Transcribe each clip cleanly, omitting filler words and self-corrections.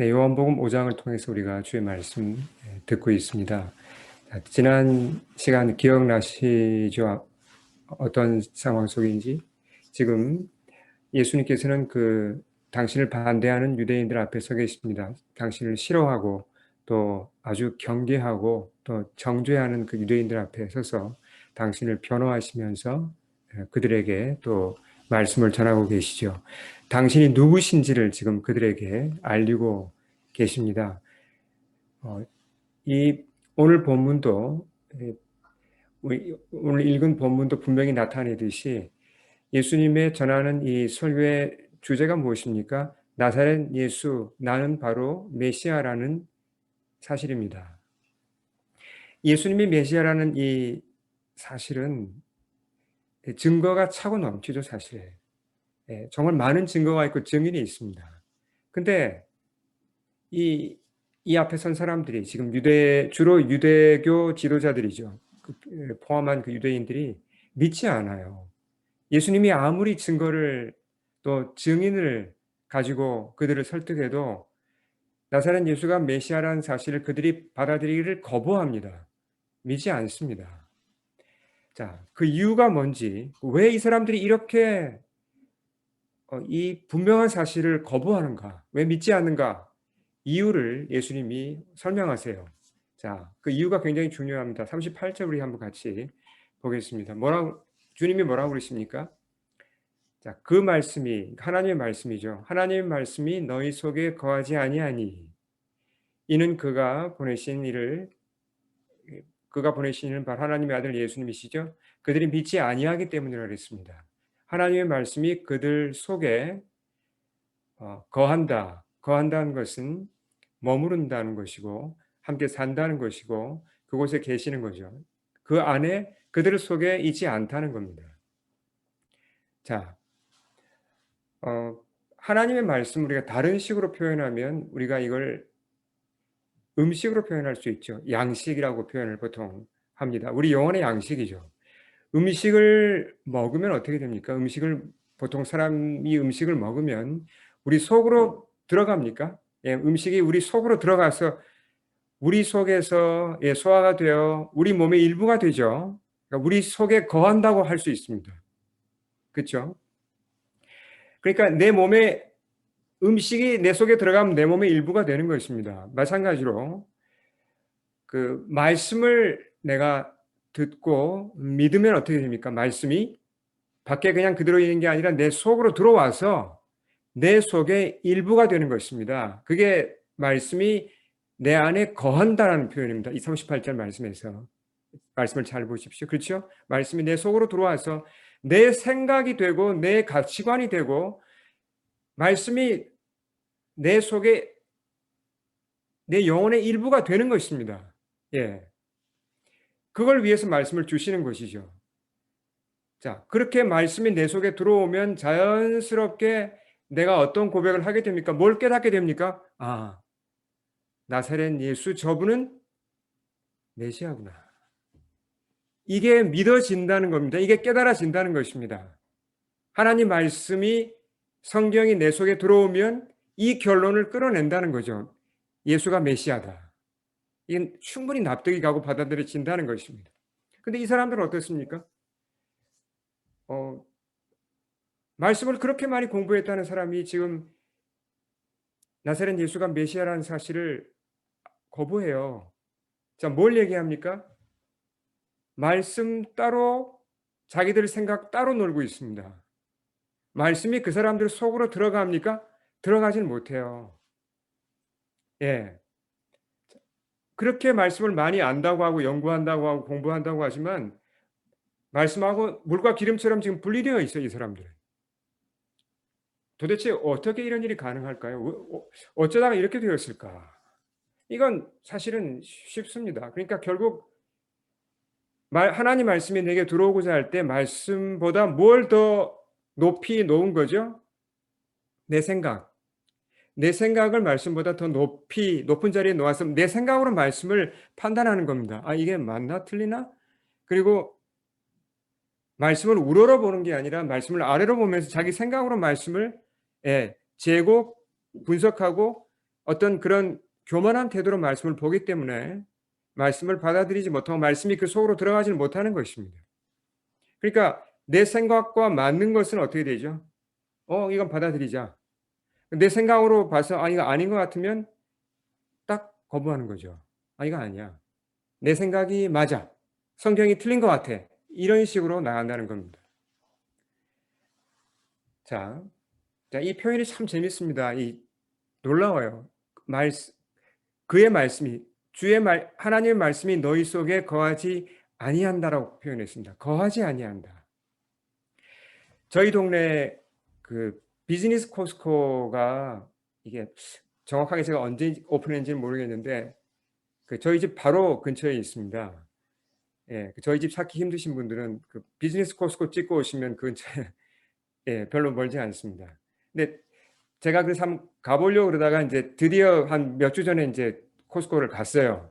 네, 요한복음 5장을 통해서 우리가 주의 말씀 듣고 있습니다. 지난 시간 기억나시죠? 어떤 상황 속인지. 지금 예수님께서는 당신을 반대하는 유대인들 앞에 서 계십니다. 당신을 싫어하고 또 아주 경계하고 또 정죄하는 그 유대인들 앞에 서서 당신을 변호하시면서 그들에게 또 말씀을 전하고 계시죠. 당신이 누구신지를 지금 그들에게 알리고 계십니다. 어, 이 오늘 본문도 오늘 읽은 본문도 분명히 나타내듯이 예수님의 전하는 이 설교의 주제가 무엇입니까? 나사렛 예수, 나는 바로 메시아라는 사실입니다. 예수님이 메시아라는 이 사실은 증거가 차고 넘치죠, 사실. 정말 많은 증거가 있고 증인이 있습니다. 근데 이 앞에 선 사람들이 지금 주로 유대교 지도자들이죠. 포함한 그 유대인들이 믿지 않아요. 예수님이 아무리 증거를 또 증인을 가지고 그들을 설득해도 나사렛 예수가 메시아라는 사실을 그들이 받아들이기를 거부합니다. 믿지 않습니다. 자, 그 이유가 뭔지, 왜 이 사람들이 이렇게 이 분명한 사실을 거부하는가, 왜 믿지 않는가, 이유를 예수님이 설명하세요. 자, 그 이유가 굉장히 중요합니다. 38절 우리 한번 같이 보겠습니다. 주님이 뭐라고 그러십니까? 자, 그 말씀이 하나님의 말씀이죠. 하나님의 말씀이 너희 속에 거하지 아니하니 이는 그가 보내신 이는 바로 하나님의 아들 예수님이시죠. 그들이 믿지 아니하기 때문이라고 그랬습니다. 하나님의 말씀이 그들 속에 거한다는 것은 머무른다는 것이고 함께 산다는 것이고 그곳에 계시는 거죠. 그 안에 그들 속에 있지 않다는 겁니다. 자, 하나님의 말씀 우리가 다른 식으로 표현하면 우리가 이걸 음식으로 표현할 수 있죠. 양식이라고 표현을 보통 합니다. 우리 영혼의 양식이죠. 음식을 먹으면 어떻게 됩니까? 보통 사람이 음식을 먹으면 우리 속으로 들어갑니까? 예, 음식이 우리 속으로 들어가서 우리 속에서 소화가 되어 우리 몸의 일부가 되죠. 그러니까 우리 속에 거한다고 할 수 있습니다. 그렇죠? 그러니까 음식이 내 속에 들어가면 내 몸의 일부가 되는 것입니다. 마찬가지로 그 말씀을 내가 듣고 믿으면 어떻게 됩니까? 말씀이 밖에 그냥 그대로 있는 게 아니라 내 속으로 들어와서 내 속의 일부가 되는 것입니다. 그게 말씀이 내 안에 거한다라는 표현입니다. 이 38절 말씀에서. 말씀을 잘 보십시오. 그렇죠? 말씀이 내 속으로 들어와서 내 생각이 되고 내 가치관이 되고 말씀이 내 속에 내 영혼의 일부가 되는 것입니다. 예. 그걸 위해서 말씀을 주시는 것이죠. 자, 그렇게 말씀이 내 속에 들어오면 자연스럽게 내가 어떤 고백을 하게 됩니까? 뭘 깨닫게 됩니까? 아, 나사렛 예수 저분은 메시아구나. 이게 믿어진다는 겁니다. 이게 깨달아진다는 것입니다. 하나님 말씀이 성경이 내 속에 들어오면 이 결론을 끌어낸다는 거죠. 예수가 메시아다. 이건 충분히 납득이 가고 받아들여진다는 것입니다. 근데 이 사람들은 어떻습니까? 말씀을 그렇게 많이 공부했다는 사람이 지금 나사렛 예수가 메시아라는 사실을 거부해요. 자, 뭘 얘기합니까? 말씀 따로 자기들 생각 따로 놀고 있습니다. 말씀이 그 사람들 속으로 들어갑니까? 들어가진 못해요. 예. 그렇게 말씀을 많이 안다고 하고 연구한다고 하고 공부한다고 하지만 말씀하고 물과 기름처럼 지금 분리되어 있어요, 이 사람들. 도대체 어떻게 이런 일이 가능할까요? 어쩌다가 이렇게 되었을까? 이건 사실은 쉽습니다. 그러니까 결국 하나님 말씀이 내게 들어오고자 할 때 말씀보다 뭘 더 높이 놓은 거죠? 내 생각. 내 생각을 말씀보다 더 높은 자리에 놓아서 내 생각으로 말씀을 판단하는 겁니다. 아, 이게 맞나? 틀리나? 그리고 말씀을 우러러 보는 게 아니라 말씀을 아래로 보면서 자기 생각으로 말씀을 재고 분석하고 어떤 그런 교만한 태도로 말씀을 보기 때문에 말씀을 받아들이지 못하고 말씀이 그 속으로 들어가지는 못하는 것입니다. 그러니까 내 생각과 맞는 것은 어떻게 되죠? 이건 받아들이자. 내 생각으로 봐서 이거 아닌 것 같으면 딱 거부하는 거죠. 이거 아니야. 내 생각이 맞아. 성경이 틀린 것 같아. 이런 식으로 나간다는 겁니다. 자, 이 표현이 참 재밌습니다. 놀라워요. 그의 말씀이 하나님의 말씀이 너희 속에 거하지 아니한다라고 표현했습니다. 거하지 아니한다. 저희 동네 그 비즈니스 코스코가 이게 정확하게 제가 언제 오픈했는지는 모르겠는데 저희 집 바로 근처에 있습니다. 예, 저희 집 찾기 힘드신 분들은 그 비즈니스 코스코 찍고 오시면 그 근처에 예, 별로 멀지 않습니다. 근데 제가 그래서 한번 가보려고 그러다가 이제 드디어 한 몇 주 전에 이제 코스코를 갔어요.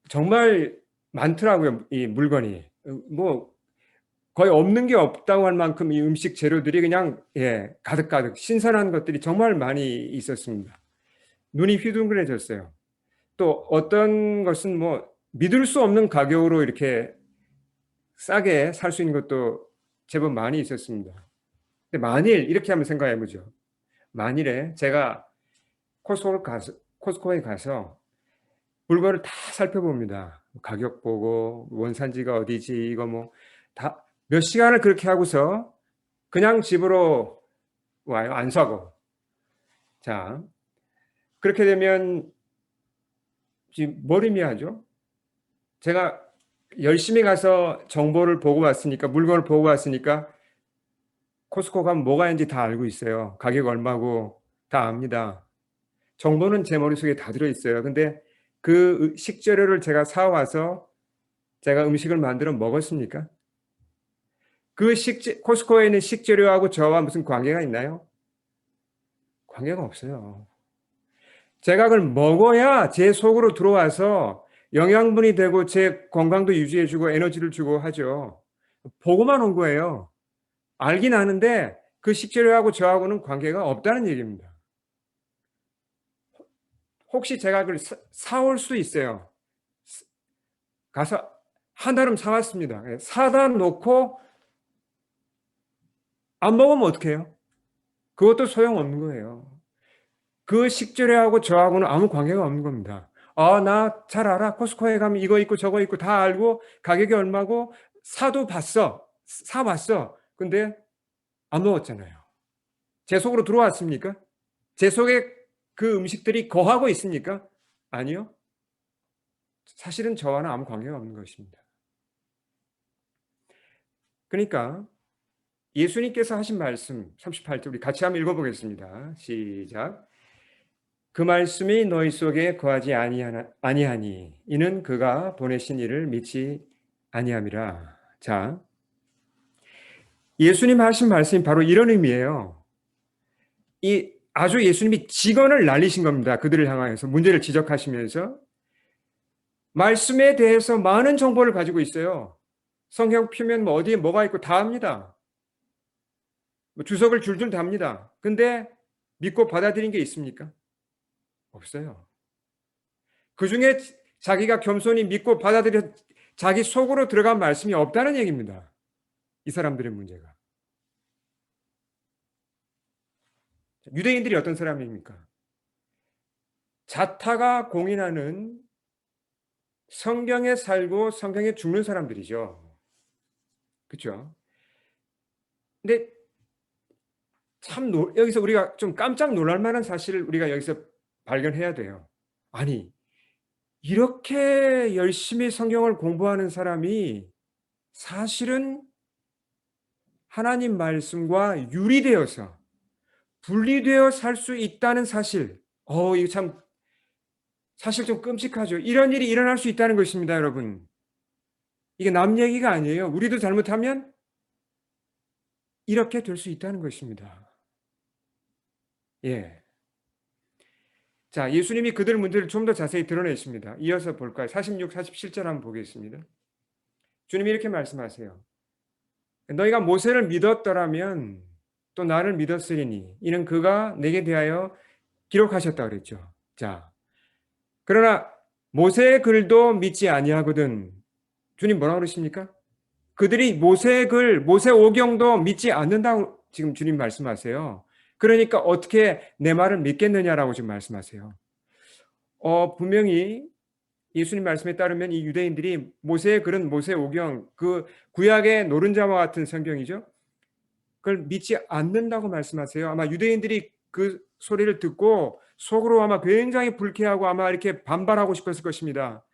정말 많더라고요, 이 물건이. 뭐 거의 없는 게 없다고 할 만큼 이 음식 재료들이 그냥 예, 가득가득 신선한 것들이 정말 많이 있었습니다. 눈이 휘둥그레졌어요. 또 어떤 것은 뭐 믿을 수 없는 가격으로 이렇게 싸게 살 수 있는 것도 제법 많이 있었습니다. 근데 만일 이렇게 한번 생각해 보죠. 만일에 제가 코스코에 가서 물건을 다 살펴봅니다. 가격 보고 원산지가 어디지 이거 뭐 다 몇 시간을 그렇게 하고서 그냥 집으로 와요. 안 사고. 자, 그렇게 되면 지금 뭘 의미하죠? 제가 열심히 가서 정보를 보고 왔으니까 물건을 보고 왔으니까 코스코 가면 뭐가 있는지 다 알고 있어요. 가격 얼마고 다 압니다. 정보는 제 머릿속에 다 들어있어요. 근데 그 식재료를 제가 사와서 제가 음식을 만들어 먹었습니까? 코스코에 있는 식재료하고 저와 무슨 관계가 있나요? 관계가 없어요. 제가 그걸 먹어야 제 속으로 들어와서 영양분이 되고 제 건강도 유지해주고 에너지를 주고 하죠. 보고만 온 거예요. 알긴 아는데 그 식재료하고 저하고는 관계가 없다는 얘기입니다. 혹시 제가 그걸 사올 수 있어요. 가서 한 달음 사왔습니다. 사다 놓고 안 먹으면 어떡해요? 그것도 소용없는 거예요. 그 식재료하고 저하고는 아무 관계가 없는 겁니다. 나 잘 알아. 코스코에 가면 이거 있고 저거 있고 다 알고 가격이 얼마고 사도 봤어. 사봤어. 근데 안 먹었잖아요. 제 속으로 들어왔습니까? 제 속에 그 음식들이 거하고 있습니까? 아니요. 사실은 저와는 아무 관계가 없는 것입니다. 그러니까 예수님께서 하신 말씀 38절 우리 같이 한번 읽어보겠습니다. 시작. 그 말씀이 너희 속에 거하지 아니하니 이는 그가 보내신 이를 믿지 아니함이라. 자, 예수님 하신 말씀이 바로 이런 의미예요. 아주 예수님이 직언을 날리신 겁니다. 그들을 향하여서 문제를 지적하시면서 말씀에 대해서 많은 정보를 가지고 있어요. 성경 표면 뭐 어디에 뭐가 있고 다 합니다. 주석을 줄줄 답니다. 근데 믿고 받아들인 게 있습니까? 없어요. 그 중에 자기가 겸손히 믿고 받아들여 자기 속으로 들어간 말씀이 없다는 얘기입니다. 이 사람들의 문제가. 유대인들이 어떤 사람입니까? 자타가 공인하는 성경에 살고 성경에 죽는 사람들이죠. 그렇죠? 근데 여기서 우리가 좀 깜짝 놀랄 만한 사실을 우리가 여기서 발견해야 돼요. 아니, 이렇게 열심히 성경을 공부하는 사람이 사실은 하나님 말씀과 유리되어서 분리되어 살 수 있다는 사실. 이거 참 사실 좀 끔찍하죠. 이런 일이 일어날 수 있다는 것입니다, 여러분. 이게 남 얘기가 아니에요. 우리도 잘못하면 이렇게 될 수 있다는 것입니다. 예. 자, 예수님이 그들 문제를 좀 더 자세히 드러내십니다. 이어서 볼까요? 46, 47절 한번 보겠습니다. 주님이 이렇게 말씀하세요. 너희가 모세를 믿었더라면 또 나를 믿었으리니 이는 그가 내게 대하여 기록하셨다 그랬죠. 자, 그러나 모세의 글도 믿지 아니하거든. 주님 뭐라고 그러십니까? 그들이 모세의 글, 모세 오경도 믿지 않는다고 지금 주님 말씀하세요. 그러니까 어떻게 내 말을 믿겠느냐라고 지금 말씀하세요. 분명히 예수님 말씀에 따르면 이 유대인들이 모세의 글은 모세 오경, 그 구약의 노른자와 같은 성경이죠. 그걸 믿지 않는다고 말씀하세요. 아마 유대인들이 그 소리를 듣고 속으로 아마 굉장히 불쾌하고 아마 이렇게 반발하고 싶었을 것입니다.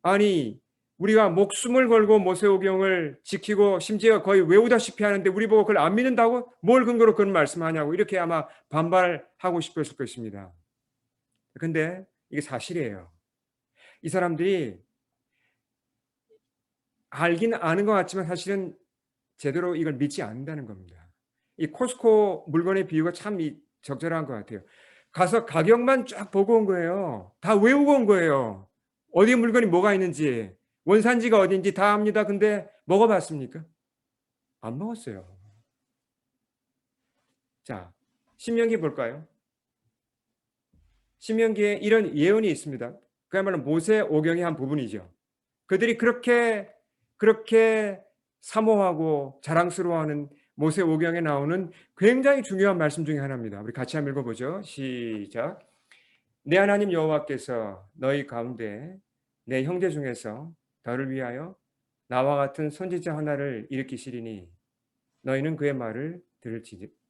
아니, 우리가 목숨을 걸고 모세오경을 지키고 심지어 거의 외우다시피 하는데 우리 보고 그걸 안 믿는다고? 뭘 근거로 그런 말씀하냐고 이렇게 아마 반발하고 싶었을 것입니다. 근데 이게 사실이에요. 이 사람들이 알긴 아는 것 같지만 사실은 제대로 이걸 믿지 않는다는 겁니다. 이 코스코 물건의 비유가 참 적절한 것 같아요. 가서 가격만 쫙 보고 온 거예요. 다 외우고 온 거예요. 어디 물건이 뭐가 있는지, 원산지가 어딘지 다 압니다. 근데 먹어봤습니까? 안 먹었어요. 자, 신명기 볼까요? 신명기에 이런 예언이 있습니다. 그야말로 모세 오경의 한 부분이죠. 그들이 그렇게 사모하고 자랑스러워하는 모세 오경에 나오는 굉장히 중요한 말씀 중에 하나입니다. 우리 같이 한번 읽어보죠. 시작. 내 하나님 여호와께서 너희 가운데 내 형제 중에서 너를 위하여 나와 같은 선지자 하나를 일으키시리니 너희는 그의 말을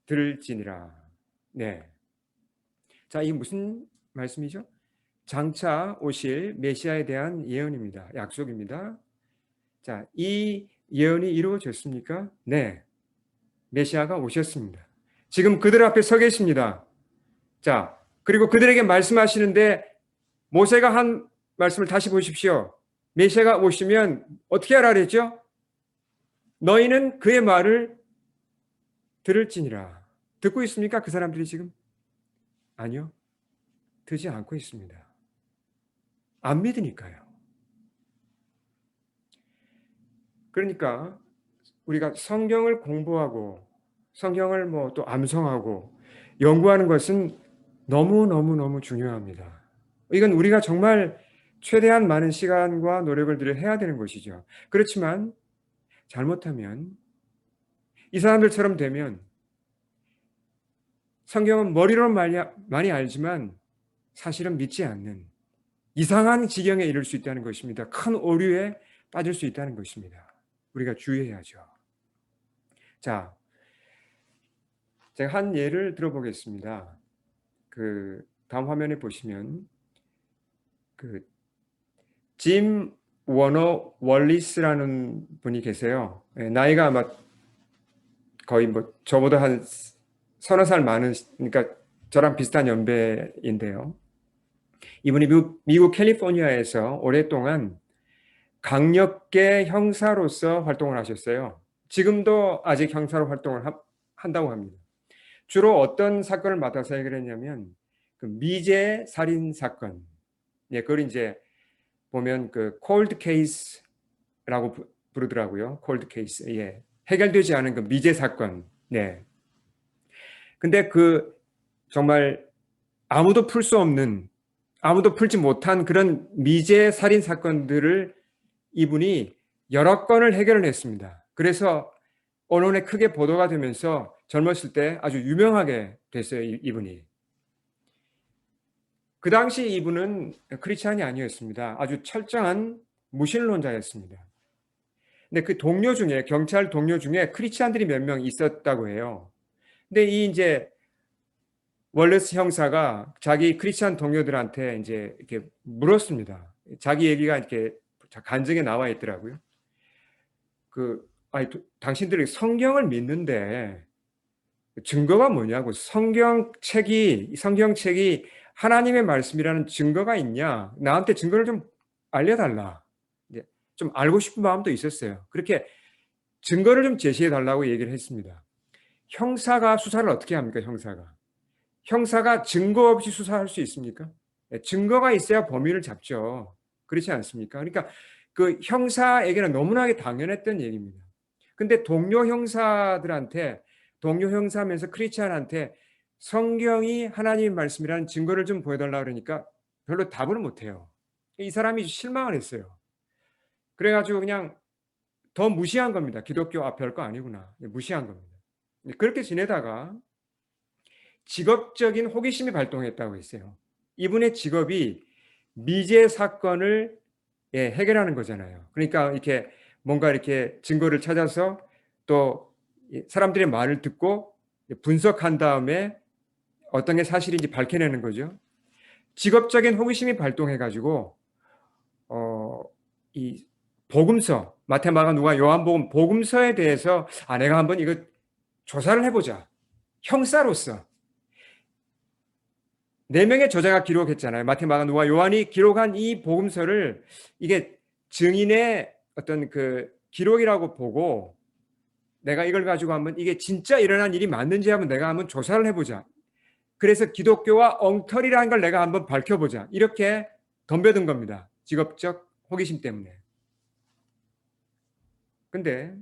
들을지니라. 네. 자, 이게 무슨 말씀이죠? 장차 오실 메시아에 대한 예언입니다. 약속입니다. 자, 이 예언이 이루어졌습니까? 네. 메시아가 오셨습니다. 지금 그들 앞에 서 계십니다. 자, 그리고 그들에게 말씀하시는데 모세가 한 말씀을 다시 보십시오. 메시아가 오시면 어떻게 하라 그랬죠? 너희는 그의 말을 들을지니라. 듣고 있습니까? 그 사람들이 지금? 아니요. 듣지 않고 있습니다. 안 믿으니까요. 그러니까 우리가 성경을 공부하고 성경을 뭐 또 암송하고 연구하는 것은 너무너무 중요합니다. 이건 우리가 정말 최대한 많은 시간과 노력을 들여 해야 되는 것이죠. 그렇지만 잘못하면 이 사람들처럼 되면 성경은 머리로 많이 알지만 사실은 믿지 않는 이상한 지경에 이를 수 있다는 것입니다. 큰 오류에 빠질 수 있다는 것입니다. 우리가 주의해야죠. 자, 제가 한 예를 들어보겠습니다. 그 다음 화면에 보시면 짐 워너 월리스라는 분이 계세요. 나이가 아마 거의 뭐 저보다 한 서너 살 많은, 그러니까 저랑 비슷한 연배인데요. 이분이 미국 캘리포니아에서 오랫동안 강력계 형사로서 활동을 하셨어요. 지금도 아직 형사로 활동을 한다고 합니다. 주로 어떤 사건을 맡아서 해결했냐면 그 미제 살인 사건. 예, 그걸 이제 보면 그 콜드 케이스라고 부르더라고요. 콜드 케이스. 예. 해결되지 않은 그 미제 사건. 네. 근데 그 정말 아무도 풀 수 없는, 아무도 풀지 못한 그런 미제 살인 사건들을 이분이 여러 건을 해결을 했습니다. 그래서 언론에 크게 보도가 되면서 젊었을 때 아주 유명하게 됐어요, 이분이. 그 당시 이분은 크리스찬이 아니었습니다. 아주 철저한 무신론자였습니다. 근데 그 동료 중에, 경찰 동료 중에 크리스찬들이 몇 명 있었다고 해요. 근데 이 이제 월레스 형사가 자기 크리스찬 동료들한테 이제 이렇게 물었습니다. 자기 얘기가 이렇게 간증에 나와 있더라고요. 당신들이 성경을 믿는데 증거가 뭐냐고. 성경책이 하나님의 말씀이라는 증거가 있냐? 나한테 증거를 좀 알려달라. 이제 좀 알고 싶은 마음도 있었어요. 그렇게 증거를 좀 제시해 달라고 얘기를 했습니다. 형사가 수사를 어떻게 합니까? 형사가 증거 없이 수사할 수 있습니까? 증거가 있어야 범인을 잡죠. 그렇지 않습니까? 그러니까 그 형사에게는 너무나게 당연했던 얘기입니다. 근데 동료 형사들한테 동료 형사면서 크리스찬한테 성경이 하나님의 말씀이라는 증거를 좀 보여달라 그러니까 별로 답을 못해요. 이 사람이 실망을 했어요. 그래가지고 그냥 더 무시한 겁니다. 기독교 별거 아니구나. 무시한 겁니다. 그렇게 지내다가 직업적인 호기심이 발동했다고 했어요. 이분의 직업이 미제 사건을 해결하는 거잖아요. 그러니까 이렇게 뭔가 이렇게 증거를 찾아서 또 사람들의 말을 듣고 분석한 다음에 어떤 게 사실인지 밝혀내는 거죠. 직업적인 호기심이 발동해가지고 이 복음서, 마태, 마가, 누가, 요한복음 복음서에 대해서 내가 한번 이거 조사를 해보자. 형사로서 4명의 저자가 기록했잖아요. 마태, 마가, 누가, 요한이 기록한 이 복음서를 이게 증인의 어떤 그 기록이라고 보고 내가 이걸 가지고 한번 이게 진짜 일어난 일이 맞는지 한번 내가 한번 조사를 해보자. 그래서 기독교와 엉터리라는 걸 내가 한번 밝혀보자. 이렇게 덤벼든 겁니다. 직업적 호기심 때문에. 근데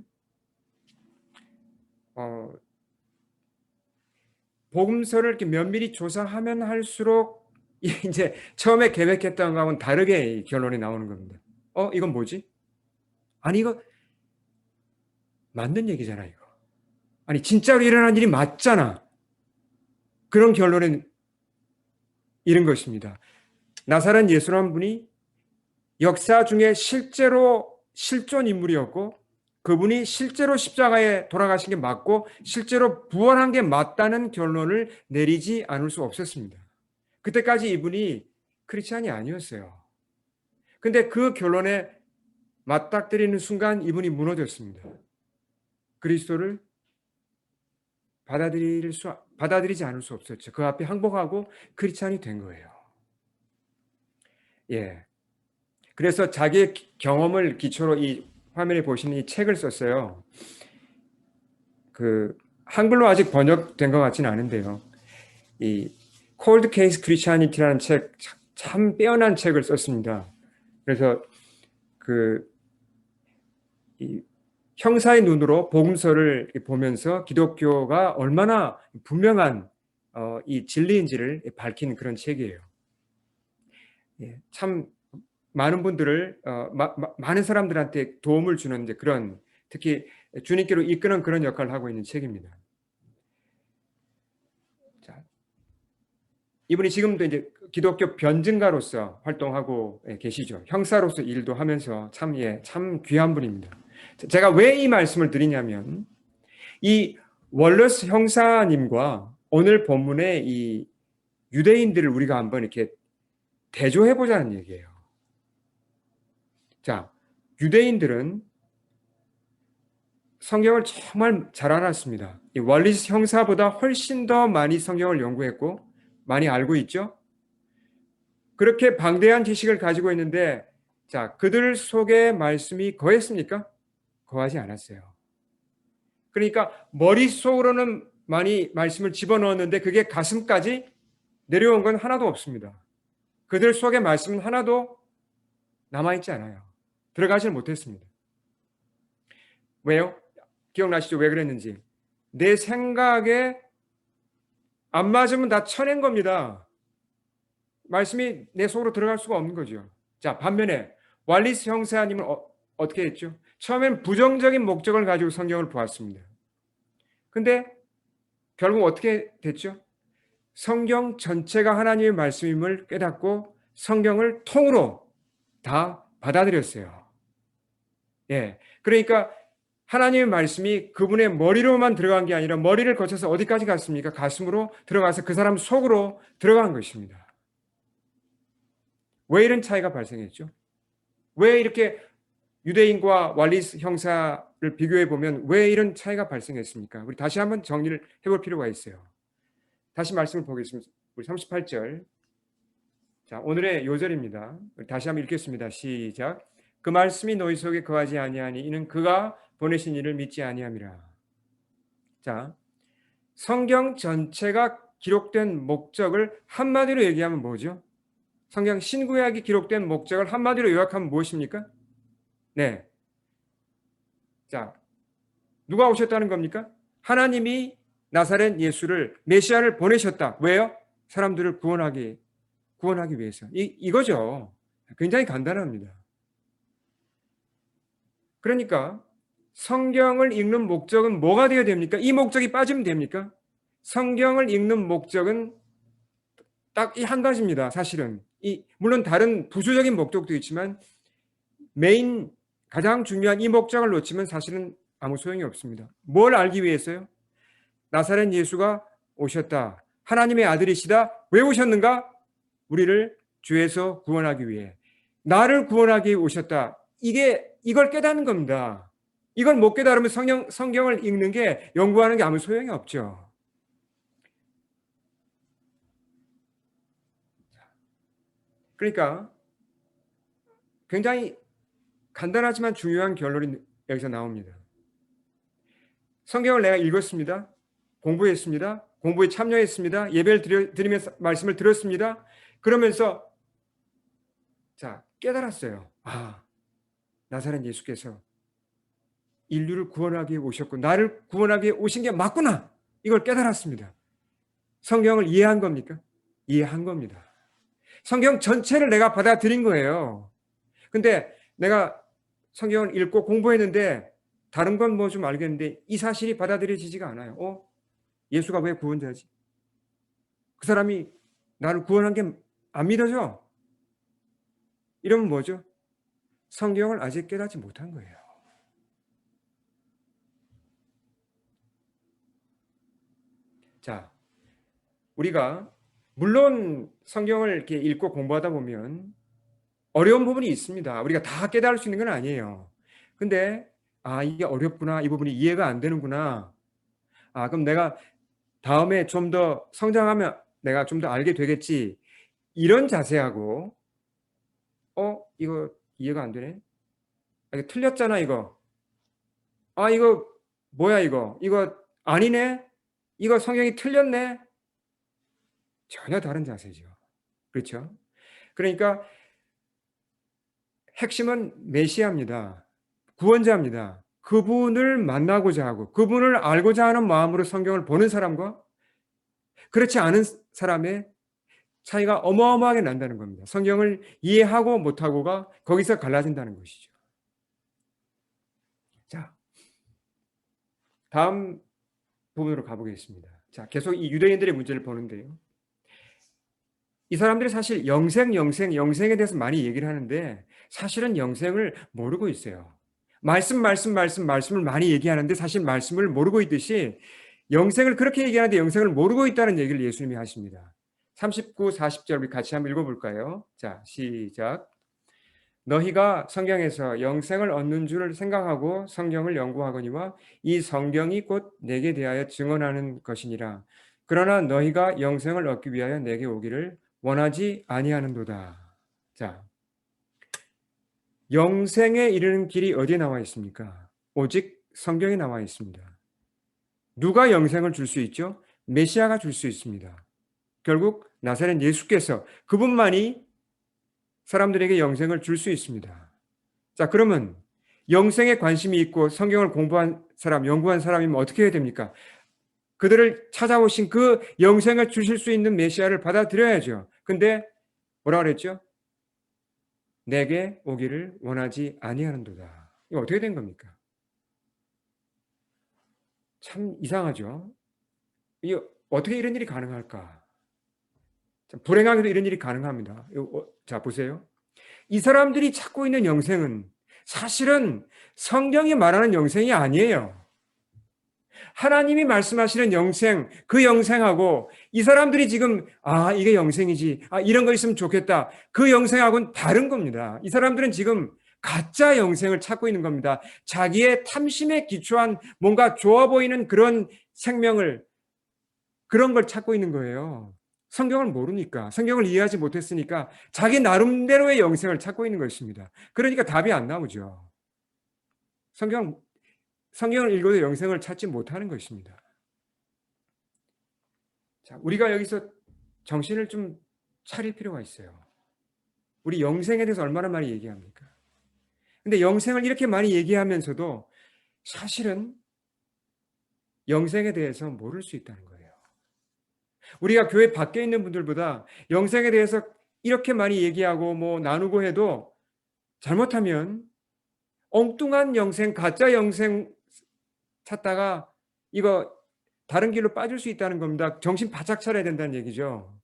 복음서를 이렇게 면밀히 조사하면 할수록 이제 처음에 계획했던 거하고는 다르게 결론이 나오는 겁니다. 이건 뭐지? 아니 이거 맞는 얘기잖아 이거. 아니 진짜로 일어난 일이 맞잖아. 그런 결론에 이른 것입니다. 나사렛 예수라는 분이 역사 중에 실제로 실존 인물이었고 그분이 실제로 십자가에 돌아가신 게 맞고 실제로 부활한 게 맞다는 결론을 내리지 않을 수 없었습니다. 그때까지 이분이 크리스찬이 아니었어요. 근데 그 결론에 맞닥뜨리는 순간 이분이 무너졌습니다. 그리스도를 받아들이지 않을 수 없었죠. 그 앞에 항복하고 크리스찬이 된 거예요. 예. 그래서 자기의 경험을 기초로 이 화면에 보시는 이 책을 썼어요. 그 한글로 아직 번역된 것 같지는 않은데요. 이 Cold Case Christianity라는 책 참 빼어난 책을 썼습니다. 그래서 이 형사의 눈으로 복음서를 보면서 기독교가 얼마나 분명한 이 진리인지를 밝힌 그런 책이에요. 예, 참 많은 분들을 많은 사람들한테 도움을 주는 그런 특히 주님께로 이끄는 그런 역할을 하고 있는 책입니다. 자, 이분이 지금도 이제 기독교 변증가로서 활동하고 계시죠. 형사로서 일도 하면서 참 귀한 분입니다. 제가 왜 이 말씀을 드리냐면 이 월러스 형사님과 오늘 본문의 이 유대인들을 우리가 한번 이렇게 대조해 보자는 얘기예요. 자, 유대인들은 성경을 정말 잘 알았습니다. 이 월리스 형사보다 훨씬 더 많이 성경을 연구했고 많이 알고 있죠. 그렇게 방대한 지식을 가지고 있는데 자, 그들 속에 말씀이 거했습니까? 거하지 않았어요. 그러니까 머릿속으로는 많이 말씀을 집어넣었는데 그게 가슴까지 내려온 건 하나도 없습니다. 그들 속에 말씀은 하나도 남아있지 않아요. 들어가질 못했습니다. 왜요? 기억나시죠? 왜 그랬는지. 내 생각에 안 맞으면 다 쳐낸 겁니다. 말씀이 내 속으로 들어갈 수가 없는 거죠. 자, 반면에 왈리스 형사님은 어떻게 했죠? 처음엔 부정적인 목적을 가지고 성경을 보았습니다. 근데 결국 어떻게 됐죠? 성경 전체가 하나님의 말씀임을 깨닫고 성경을 통으로 다 받아들였어요. 예. 그러니까 하나님의 말씀이 그분의 머리로만 들어간 게 아니라 머리를 거쳐서 어디까지 갔습니까? 가슴으로 들어가서 그 사람 속으로 들어간 것입니다. 왜 이런 차이가 발생했죠? 왜 이렇게 유대인과 왈리스 형사를 비교해 보면 왜 이런 차이가 발생했습니까? 우리 다시 한번 정리를 해볼 필요가 있어요. 다시 말씀을 보겠습니다. 우리 38절. 자, 오늘의 요절입니다. 다시 한번 읽겠습니다. 시작. 그 말씀이 너희 속에 거하지 아니하니 이는 그가 보내신 이를 믿지 아니함이라. 자, 성경 전체가 기록된 목적을 한마디로 얘기하면 뭐죠? 성경 신구약이 기록된 목적을 한마디로 요약하면 무엇입니까? 네. 자, 누가 오셨다는 겁니까? 하나님이 나사렛 예수를 메시아를 보내셨다. 왜요? 사람들을 구원하기 위해서. 이거죠. 굉장히 간단합니다. 그러니까 성경을 읽는 목적은 뭐가 되어야 됩니까? 이 목적이 빠지면 됩니까? 성경을 읽는 목적은 딱 이 한 가지입니다. 사실은 물론 다른 부수적인 목적도 있지만 메인 가장 중요한 이 목적을 놓치면 사실은 아무 소용이 없습니다. 뭘 알기 위해서요? 나사렛 예수가 오셨다. 하나님의 아들이시다. 왜 오셨는가? 우리를 죄에서 구원하기 위해. 나를 구원하기 위해 오셨다. 이걸 깨닫는 겁니다. 이걸 못 깨달으면 성경을 읽는 게 연구하는 게 아무 소용이 없죠. 그러니까 굉장히 간단하지만 중요한 결론이 여기서 나옵니다. 성경을 내가 읽었습니다. 공부했습니다. 공부에 참여했습니다. 예배를 드리면서 말씀을 들었습니다. 그러면서 자, 깨달았어요. 아, 나사렛 예수께서 인류를 구원하기 위해 오셨고 나를 구원하기 위해 오신 게 맞구나. 이걸 깨달았습니다. 성경을 이해한 겁니까? 이해한 겁니다. 성경 전체를 내가 받아들인 거예요. 근데 내가 성경을 읽고 공부했는데 다른 건 뭐 좀 알겠는데 이 사실이 받아들여지지가 않아요. 예수가 왜 구원자지? 그 사람이 나를 구원한 게 안 믿어져? 이러면 뭐죠? 성경을 아직 깨닫지 못한 거예요. 자, 우리가 물론 성경을 이렇게 읽고 공부하다 보면 어려운 부분이 있습니다. 우리가 다 깨달을 수 있는 건 아니에요. 근데 이게 어렵구나. 이 부분이 이해가 안 되는구나. 그럼 내가 다음에 좀 더 성장하면 내가 좀 더 알게 되겠지. 이런 자세하고 이거 이해가 안 되네. 이거 틀렸잖아, 이거. 이거 뭐야, 이거. 이거 아니네. 이거 성경이 틀렸네. 전혀 다른 자세죠. 그렇죠? 그러니까 핵심은 메시아입니다. 구원자입니다. 그분을 만나고자 하고 그분을 알고자 하는 마음으로 성경을 보는 사람과 그렇지 않은 사람의 차이가 어마어마하게 난다는 겁니다. 성경을 이해하고 못하고가 거기서 갈라진다는 것이죠. 자, 다음 부분으로 가보겠습니다. 자, 계속 이 유대인들의 문제를 보는데요. 이 사람들이 사실 영생에 대해서 많이 얘기를 하는데 사실은 영생을 모르고 있어요. 말씀을 많이 얘기하는데 사실 말씀을 모르고 있듯이 영생을 그렇게 얘기하는데 영생을 모르고 있다는 얘기를 예수님이 하십니다. 39, 40절 우리 같이 한번 읽어볼까요? 자, 시작. 너희가 성경에서 영생을 얻는 줄 생각하고 성경을 연구하거니와 이 성경이 곧 내게 대하여 증언하는 것이니라. 그러나 너희가 영생을 얻기 위하여 내게 오기를 원하지 아니하는도다. 자, 영생에 이르는 길이 어디에 나와 있습니까? 오직 성경에 나와 있습니다. 누가 영생을 줄 수 있죠? 메시아가 줄 수 있습니다. 결국 나사렛 예수께서 그분만이 사람들에게 영생을 줄 수 있습니다. 자, 그러면 영생에 관심이 있고 성경을 공부한 사람, 연구한 사람이면 어떻게 해야 됩니까? 그들을 찾아오신 그 영생을 주실 수 있는 메시아를 받아들여야죠. 근데 뭐라 그랬죠? 내게 오기를 원하지 아니하는도다. 이거 어떻게 된 겁니까? 참 이상하죠. 이게 어떻게 이런 일이 가능할까? 불행하게도 이런 일이 가능합니다. 자, 보세요. 이 사람들이 찾고 있는 영생은 사실은 성경이 말하는 영생이 아니에요. 하나님이 말씀하시는 영생, 그 영생하고 이 사람들이 지금 이게 영생이지. 이런 거 있으면 좋겠다. 그 영생하고는 다른 겁니다. 이 사람들은 지금 가짜 영생을 찾고 있는 겁니다. 자기의 탐심에 기초한 뭔가 좋아 보이는 그런 생명을 그런 걸 찾고 있는 거예요. 성경을 모르니까, 성경을 이해하지 못했으니까 자기 나름대로의 영생을 찾고 있는 것입니다. 그러니까 답이 안 나오죠. 성경을 읽어도 영생을 찾지 못하는 것입니다. 자, 우리가 여기서 정신을 좀 차릴 필요가 있어요. 우리 영생에 대해서 얼마나 많이 얘기합니까? 근데 영생을 이렇게 많이 얘기하면서도 사실은 영생에 대해서 모를 수 있다는 거예요. 우리가 교회 밖에 있는 분들보다 영생에 대해서 이렇게 많이 얘기하고 뭐 나누고 해도 잘못하면 엉뚱한 영생, 가짜 영생 찾다가 이거 다른 길로 빠질 수 있다는 겁니다. 정신 바짝 차려야 된다는 얘기죠.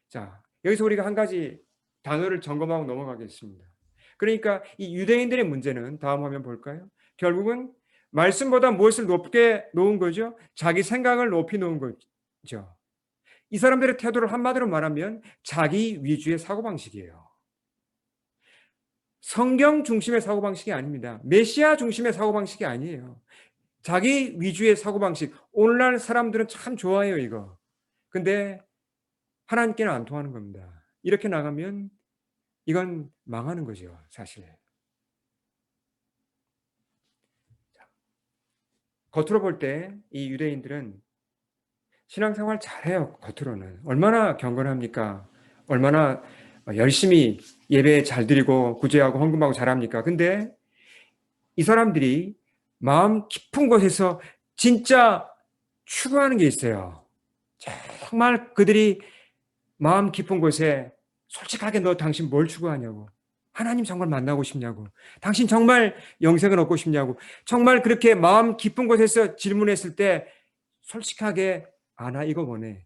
자, 여기서 우리가 한 가지 단어를 점검하고 넘어가겠습니다. 그러니까 이 유대인들의 문제는 다음 화면 볼까요? 결국은 말씀보다 무엇을 높게 놓은 거죠? 자기 생각을 높이 놓은 거죠. 이 사람들의 태도를 한마디로 말하면 자기 위주의 사고방식이에요. 성경 중심의 사고방식이 아닙니다. 메시아 중심의 사고방식이 아니에요. 자기 위주의 사고방식. 오늘날 사람들은 참 좋아해요, 이거. 근데 하나님께는 안 통하는 겁니다. 이렇게 나가면 이건 망하는 거죠, 사실. 겉으로 볼 때 이 유대인들은 신앙생활 잘해요, 겉으로는. 얼마나 경건합니까? 얼마나 열심히 예배 잘 드리고 구제하고 헌금하고 잘합니까? 근데 이 사람들이 마음 깊은 곳에서 진짜 추구하는 게 있어요. 정말 그들이 마음 깊은 곳에 솔직하게 너 당신 뭘 추구하냐고. 하나님 정말 만나고 싶냐고. 당신 정말 영생을 얻고 싶냐고. 정말 그렇게 마음 깊은 곳에서 질문했을 때 솔직하게 나 이거 원해.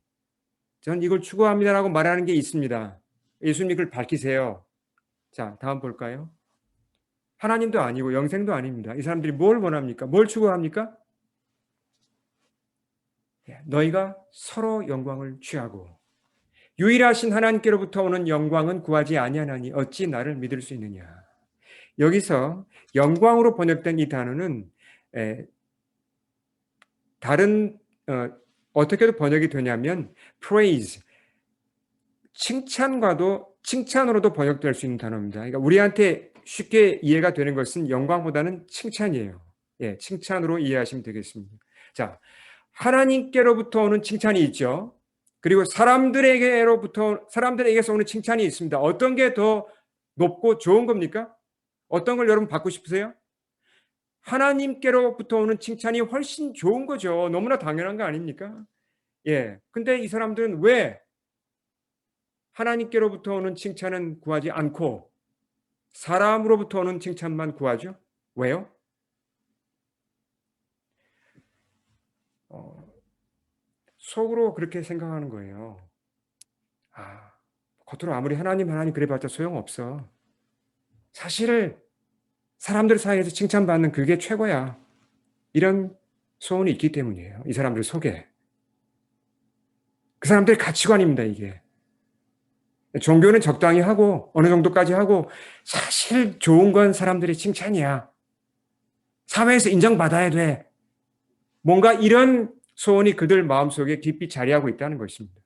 전 이걸 추구합니다라고 말하는 게 있습니다. 예수님 이걸 밝히세요. 자, 다음 볼까요? 하나님도 아니고 영생도 아닙니다. 이 사람들이 뭘 원합니까? 뭘 추구합니까? 너희가 서로 영광을 취하고 유일하신 하나님께로부터 오는 영광은 구하지 아니하나니 어찌 나를 믿을 수 있느냐. 여기서 영광으로 번역된 이 단어는 다른 어떻게도 번역이 되냐면 praise, 칭찬으로도 번역될 수 있는 단어입니다. 그러니까 우리한테 쉽게 이해가 되는 것은 영광보다는 칭찬이에요. 예, 칭찬으로 이해하시면 되겠습니다. 자, 하나님께로부터 오는 칭찬이 있죠. 그리고 사람들에게서 오는 칭찬이 있습니다. 어떤 게 더 높고 좋은 겁니까? 어떤 걸 여러분 받고 싶으세요? 하나님께로부터 오는 칭찬이 훨씬 좋은 거죠. 너무나 당연한 거 아닙니까? 예. 근데 이 사람들은 왜 하나님께로부터 오는 칭찬은 구하지 않고 사람으로부터 오는 칭찬만 구하죠? 왜요? 속으로 그렇게 생각하는 거예요. 겉으로 아무리 하나님 그래봤자 소용없어. 사실 사람들 사이에서 칭찬받는 그게 최고야. 이런 소원이 있기 때문이에요. 이 사람들 속에. 그 사람들의 가치관입니다, 이게. 종교는 적당히 하고 어느 정도까지 하고 사실 좋은 건 사람들의 칭찬이야. 사회에서 인정받아야 돼. 뭔가 이런 소원이 그들 마음속에 깊이 자리하고 있다는 것입니다.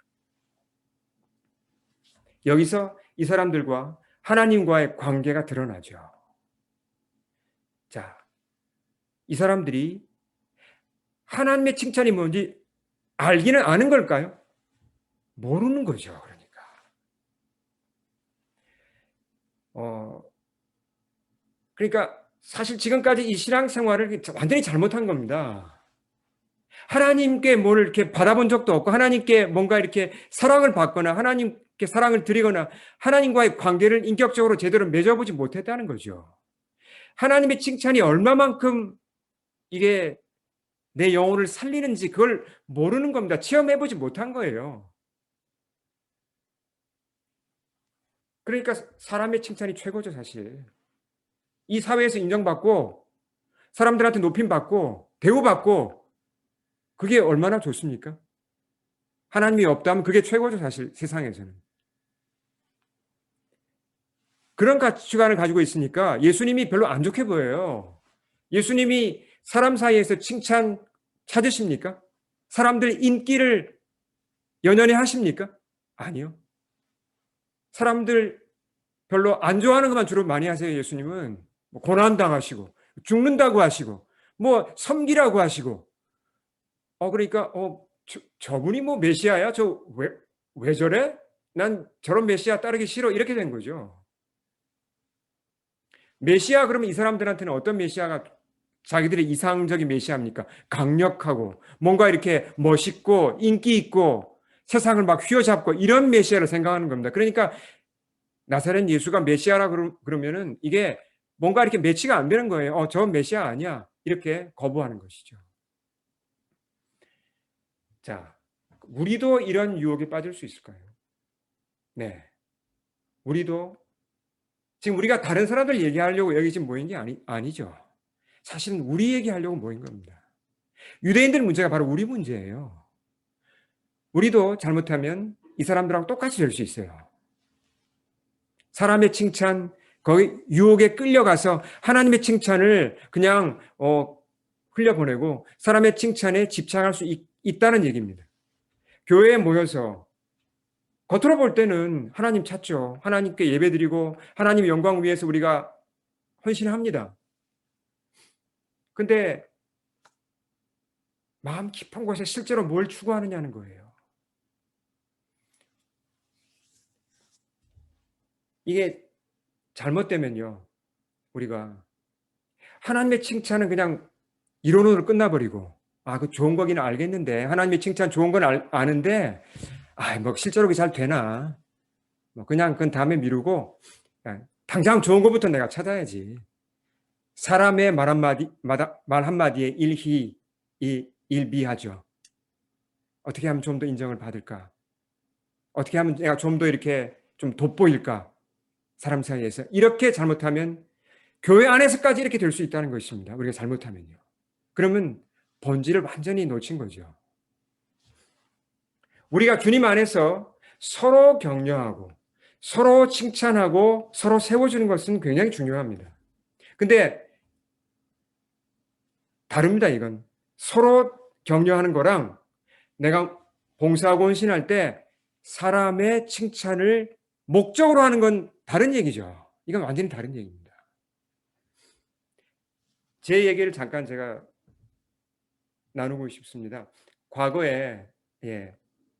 여기서 이 사람들과 하나님과의 관계가 드러나죠. 자, 이 사람들이 하나님의 칭찬이 뭔지 알기는 아는 걸까요? 모르는 거죠. 그러니까 사실 지금까지 이 신앙생활을 완전히 잘못한 겁니다. 하나님께 뭘 이렇게 받아본 적도 없고 하나님께 뭔가 이렇게 사랑을 받거나 하나님께 사랑을 드리거나 하나님과의 관계를 인격적으로 제대로 맺어보지 못했다는 거죠. 하나님의 칭찬이 얼마만큼 이게 내 영혼을 살리는지 그걸 모르는 겁니다. 체험해보지 못한 거예요. 그러니까 사람의 칭찬이 최고죠, 사실. 이 사회에서 인정받고 사람들한테 높임받고 대우받고 그게 얼마나 좋습니까? 하나님이 없다면 그게 최고죠, 사실 세상에서는. 그런 가치관을 가지고 있으니까 예수님이 별로 안 좋게 보여요. 예수님이 사람 사이에서 칭찬 찾으십니까? 사람들 인기를 연연해 하십니까? 아니요. 사람들 별로 안 좋아하는 것만 주로 많이 하세요, 예수님은. 뭐 고난당하시고, 죽는다고 하시고, 뭐 섬기라고 하시고. 그러니까, 저분이 뭐 메시아야? 왜 저래? 난 저런 메시아 따르기 싫어. 이렇게 된 거죠. 메시아 그러면 이 사람들한테는 어떤 메시아가 자기들의 이상적인 메시아입니까? 강력하고 뭔가 이렇게 멋있고 인기 있고 세상을 막 휘어잡고 이런 메시아를 생각하는 겁니다. 그러니까 나사렛 예수가 메시아라 그러면은 이게 뭔가 이렇게 매치가 안 되는 거예요. 저 메시아 아니야. 이렇게 거부하는 것이죠. 자, 우리도 이런 유혹에 빠질 수 있을까요? 네. 우리도 지금 우리가 다른 사람들 얘기하려고 여기 지금 모인 게 아니죠. 사실은 우리 얘기하려고 모인 겁니다. 유대인들 문제가 바로 우리 문제예요. 우리도 잘못하면 이 사람들하고 똑같이 될 수 있어요. 사람의 칭찬, 거기 유혹에 끌려가서 하나님의 칭찬을 그냥 흘려보내고 사람의 칭찬에 집착할 수 있다는 얘기입니다. 교회에 모여서 겉으로 볼 때는 하나님 찾죠. 하나님께 예배드리고 하나님의 영광 위해서 우리가 헌신합니다. 근데 마음 깊은 곳에 실제로 뭘 추구하느냐는 거예요. 이게 잘못되면요. 우리가 하나님의 칭찬은 그냥 이론으로 끝나버리고 그 좋은 거기는 알겠는데 하나님의 칭찬 좋은 건 아는데 뭐 실제로 그게 잘 되나 뭐 그냥 그건 다음에 미루고 당장 좋은 것부터 내가 찾아야지. 사람의 말 한마디에 일비하죠. 어떻게 하면 좀 더 인정을 받을까? 어떻게 하면 내가 좀 더 이렇게 좀 돋보일까? 사람 사이에서. 이렇게 잘못하면 교회 안에서까지 이렇게 될 수 있다는 것입니다. 우리가 잘못하면요. 그러면 본질을 완전히 놓친 거죠. 우리가 주님 안에서 서로 격려하고 서로 칭찬하고 서로 세워주는 것은 굉장히 중요합니다. 근데 다릅니다, 이건. 서로 격려하는 거랑 내가 봉사하고 헌신할 때 사람의 칭찬을 목적으로 하는 건 다른 얘기죠. 이건 완전히 다른 얘기입니다. 제 얘기를 잠깐 제가 나누고 싶습니다. 과거에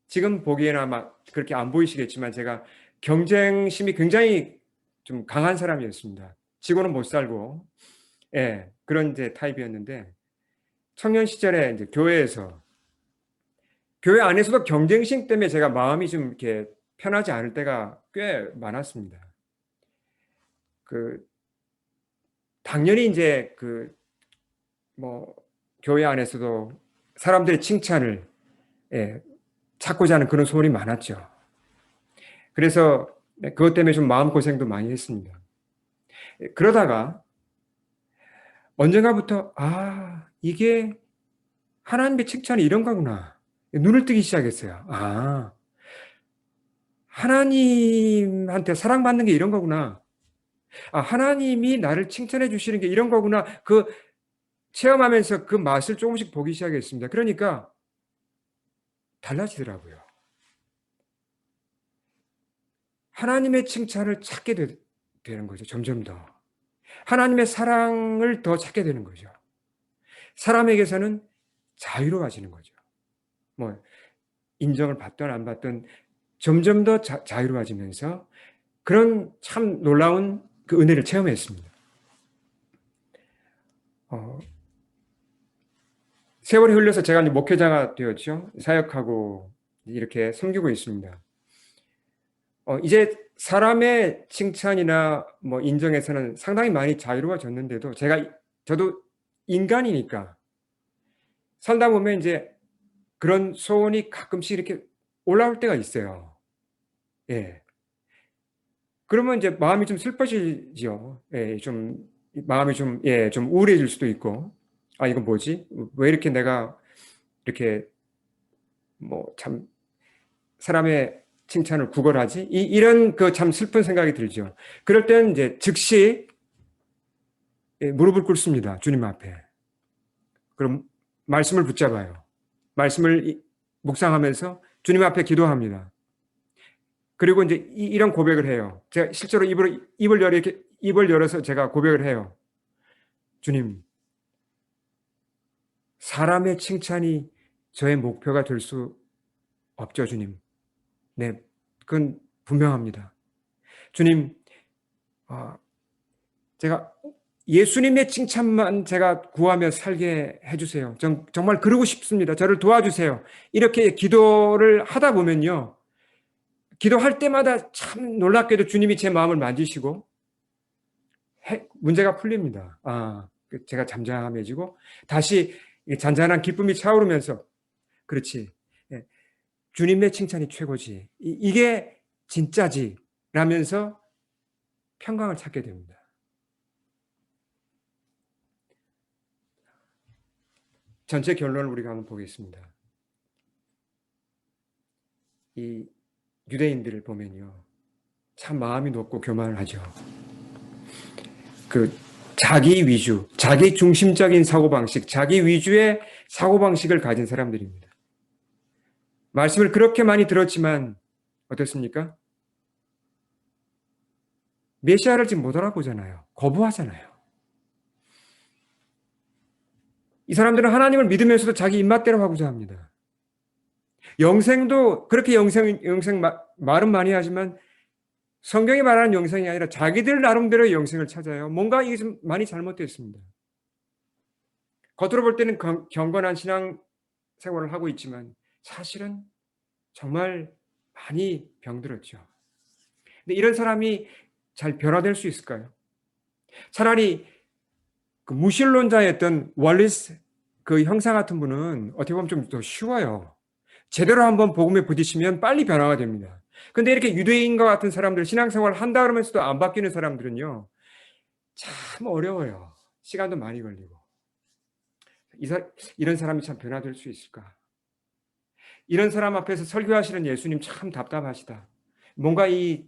지금 보기에는 아마 그렇게 안 보이시겠지만 제가 경쟁심이 굉장히 좀 강한 사람이었습니다. 지고는 못 살고 그런 이제 타입이었는데 청년 시절에 이제 교회 안에서도 경쟁심 때문에 제가 마음이 좀 이렇게 편하지 않을 때가 꽤 많았습니다. 당연히 이제 뭐 교회 안에서도 사람들의 칭찬을 찾고자 하는 그런 소원이 많았죠. 그래서 그것 때문에 좀 마음고생도 많이 했습니다. 그러다가 언젠가부터 이게 하나님의 칭찬이 이런 거구나. 눈을 뜨기 시작했어요. 하나님한테 사랑받는 게 이런 거구나. 하나님이 나를 칭찬해 주시는 게 이런 거구나. 체험하면서 그 맛을 조금씩 보기 시작했습니다. 그러니까 달라지더라고요. 하나님의 칭찬을 찾게 되는 거죠. 점점 더. 하나님의 사랑을 더 찾게 되는 거죠. 사람에게서는 자유로워지는 거죠. 뭐 인정을 받든 안 받든 점점 더 자유로워지면서 그런 참 놀라운 그 은혜를 체험했습니다. 세월이 흘러서 제가 이제 목회자가 되었죠. 사역하고 이렇게 섬기고 있습니다. 이제 사람의 칭찬이나 뭐 인정에서는 상당히 많이 자유로워졌는데도 저도 인간이니까 살다 보면 이제 그런 소원이 가끔씩 이렇게 올라올 때가 있어요. 그러면 이제 마음이 좀 슬퍼지죠. 좀 마음이 좀 우울해질 수도 있고, 이건 뭐지? 왜 이렇게 내가 이렇게 뭐 참 사람의 칭찬을 구걸하지? 이런 참 슬픈 생각이 들죠. 그럴 때는 이제 즉시 무릎을 꿇습니다. 주님 앞에. 그럼 말씀을 붙잡아요. 말씀을 묵상하면서 주님 앞에 기도합니다. 그리고 이제 이런 고백을 해요. 제가 실제로 입을 열어서 제가 고백을 해요. 주님, 사람의 칭찬이 저의 목표가 될 수 없죠, 주님. 네, 그건 분명합니다. 주님, 제가 예수님의 칭찬만 제가 구하며 살게 해주세요. 정말 그러고 싶습니다. 저를 도와주세요. 이렇게 기도를 하다 보면요. 기도할 때마다 참 놀랍게도 주님이 제 마음을 만지시고 문제가 풀립니다. 제가 잠잠해지고 다시 잔잔한 기쁨이 차오르면서 그렇지. 예, 주님의 칭찬이 최고지. 이게 진짜지. 라면서 평강을 찾게 됩니다. 전체 결론을 우리가 한번 보겠습니다. 이 유대인들을 보면요. 참 마음이 높고 교만하죠. 자기 위주, 자기 중심적인 사고방식, 자기 위주의 사고방식을 가진 사람들입니다. 말씀을 그렇게 많이 들었지만 어떻습니까? 메시아를 지금 못 알아보잖아요. 거부하잖아요. 이 사람들은 하나님을 믿으면서도 자기 입맛대로 하고자 합니다. 영생도 그렇게 영생 말은 많이 하지만 성경이 말하는 영생이 아니라 자기들 나름대로의 영생을 찾아요. 뭔가 이게 좀 많이 잘못됐습니다. 겉으로 볼 때는 경건한 신앙 생활을 하고 있지만 사실은 정말 많이 병들었죠. 근데 이런 사람이 잘 변화될 수 있을까요? 차라리 그 무신론자였던 월리스 그 형사 같은 분은 어떻게 보면 좀 더 쉬워요. 제대로 한번 복음에 부딪히면 빨리 변화가 됩니다. 근데 이렇게 유대인과 같은 사람들, 신앙생활을 한다 그러면서도 안 바뀌는 사람들은요, 참 어려워요. 시간도 많이 걸리고. 이런 사람이 참 변화될 수 있을까? 이런 사람 앞에서 설교하시는 예수님 참 답답하시다. 뭔가 이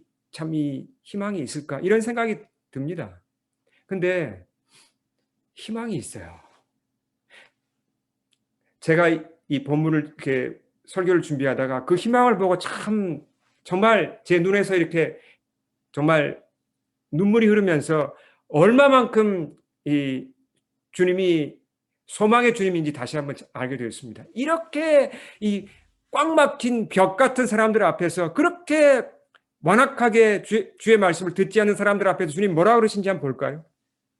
희망이 있을까? 이런 생각이 듭니다. 근데 희망이 있어요. 제가 이 본문을 이렇게 설교를 준비하다가 그 희망을 보고 정말 제 눈에서 이렇게 정말 눈물이 흐르면서 얼마만큼 이 주님이 소망의 주님인지 다시 한번 알게 되었습니다. 이렇게 이 꽉 막힌 벽 같은 사람들 앞에서 그렇게 완악하게 주의 말씀을 듣지 않는 사람들 앞에서 주님 뭐라고 그러신지 한번 볼까요?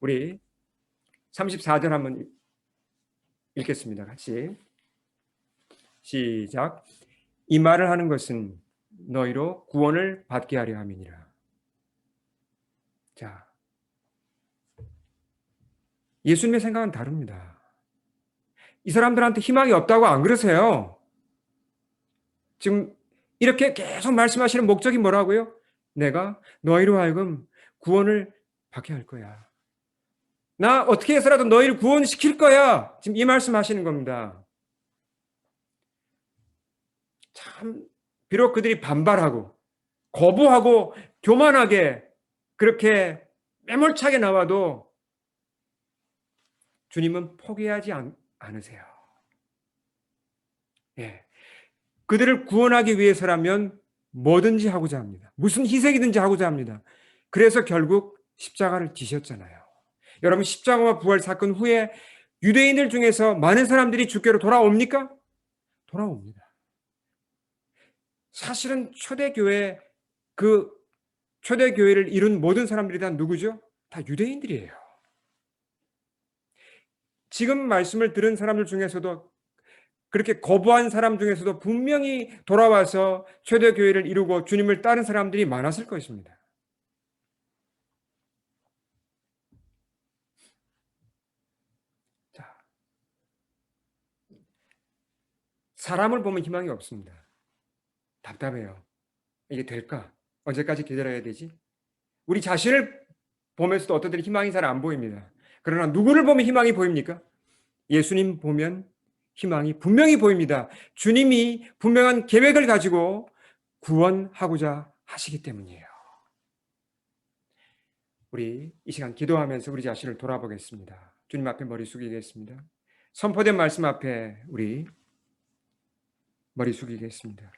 우리 34절 한번 읽겠습니다. 같이. 시작. 이 말을 하는 것은 너희로 구원을 받게 하려 함이니라. 자, 예수님의 생각은 다릅니다. 이 사람들한테 희망이 없다고 안 그러세요. 지금 이렇게 계속 말씀하시는 목적이 뭐라고요? 내가 너희로 하여금 구원을 받게 할 거야. 나 어떻게 해서라도 너희를 구원시킬 거야. 지금 이 말씀하시는 겁니다. 참 비록 그들이 반발하고 거부하고 교만하게 그렇게 매몰차게 나와도 주님은 포기하지 않으세요. 예. 그들을 구원하기 위해서라면 뭐든지 하고자 합니다. 무슨 희생이든지 하고자 합니다. 그래서 결국 십자가를 지셨잖아요. 여러분, 십자가와 부활 사건 후에 유대인들 중에서 많은 사람들이 주께로 돌아옵니까? 돌아옵니다. 사실은 초대교회를 이룬 모든 사람들이 다 누구죠? 다 유대인들이에요. 지금 말씀을 들은 사람들 중에서도 그렇게 거부한 사람 중에서도 분명히 돌아와서 초대교회를 이루고 주님을 따른 사람들이 많았을 것입니다. 자, 사람을 보면 희망이 없습니다. 답답해요. 이게 될까? 언제까지 기다려야 되지? 우리 자신을 보면서도 어떤 때는 희망이 잘 안 보입니다. 그러나 누구를 보면 희망이 보입니까? 예수님 보면 희망이 분명히 보입니다. 주님이 분명한 계획을 가지고 구원하고자 하시기 때문이에요. 우리 이 시간 기도하면서 우리 자신을 돌아보겠습니다. 주님 앞에 머리 숙이겠습니다. 선포된 말씀 앞에 우리 머리 숙이겠습니다.